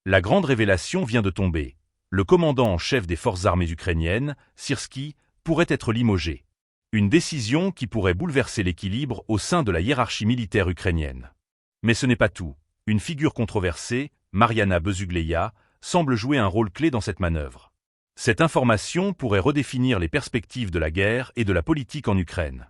La grande révélation vient de tomber. Le commandant en chef des forces armées ukrainiennes, Syrski, pourrait être limogé. Une décision qui pourrait bouleverser l'équilibre au sein de la hiérarchie militaire ukrainienne. Mais ce n'est pas tout. Une figure controversée, Mariana Bezugleia, semble jouer un rôle clé dans cette manœuvre. Cette information pourrait redéfinir les perspectives de la guerre et de la politique en Ukraine.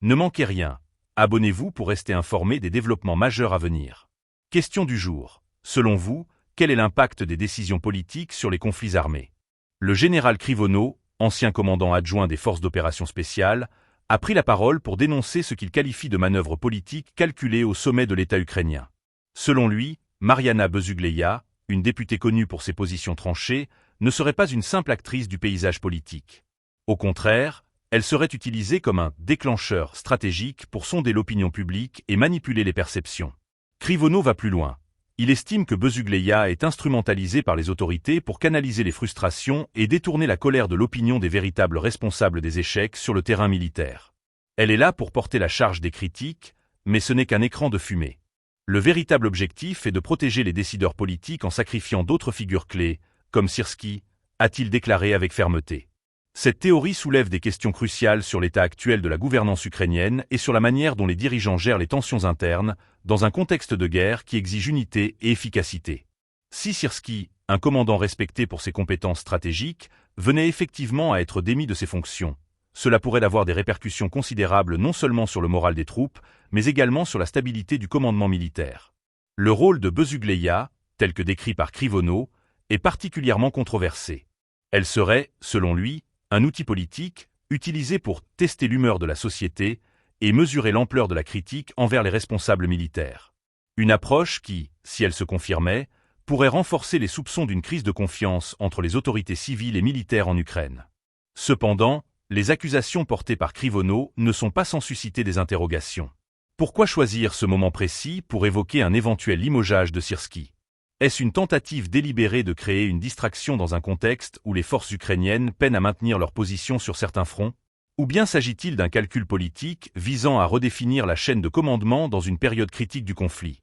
Ne manquez rien. Abonnez-vous pour rester informé des développements majeurs à venir. Question du jour. Selon vous, quel est l'impact des décisions politiques sur les conflits armés? Le général Krivono, ancien commandant adjoint des forces d'opération spéciales, a pris la parole pour dénoncer ce qu'il qualifie de manœuvre politique calculée au sommet de l'État ukrainien. Selon lui, Mariana Bezugleia, une députée connue pour ses positions tranchées, ne serait pas une simple actrice du paysage politique. Au contraire, elle serait utilisée comme un déclencheur stratégique pour sonder l'opinion publique et manipuler les perceptions. Krivono va plus loin. Il estime que Bezugleia est instrumentalisée par les autorités pour canaliser les frustrations et détourner la colère de l'opinion des véritables responsables des échecs sur le terrain militaire. Elle est là pour porter la charge des critiques, mais ce n'est qu'un écran de fumée. Le véritable objectif est de protéger les décideurs politiques en sacrifiant d'autres figures clés, comme Syrski, a-t-il déclaré avec fermeté. Cette théorie soulève des questions cruciales sur l'état actuel de la gouvernance ukrainienne et sur la manière dont les dirigeants gèrent les tensions internes, dans un contexte de guerre qui exige unité et efficacité. Si Syrski, un commandant respecté pour ses compétences stratégiques, venait effectivement à être démis de ses fonctions, cela pourrait avoir des répercussions considérables non seulement sur le moral des troupes, mais également sur la stabilité du commandement militaire. Le rôle de Bezugleia, tel que décrit par Krivono, est particulièrement controversé. Elle serait, selon lui, un outil politique utilisé pour tester l'humeur de la société et mesurer l'ampleur de la critique envers les responsables militaires. Une approche qui, si elle se confirmait, pourrait renforcer les soupçons d'une crise de confiance entre les autorités civiles et militaires en Ukraine. Cependant, les accusations portées par Krivono ne sont pas sans susciter des interrogations. Pourquoi choisir ce moment précis pour évoquer un éventuel limogeage de Syrski? Est-ce une tentative délibérée de créer une distraction dans un contexte où les forces ukrainiennes peinent à maintenir leur position sur certains fronts? Ou bien s'agit-il d'un calcul politique visant à redéfinir la chaîne de commandement dans une période critique du conflit?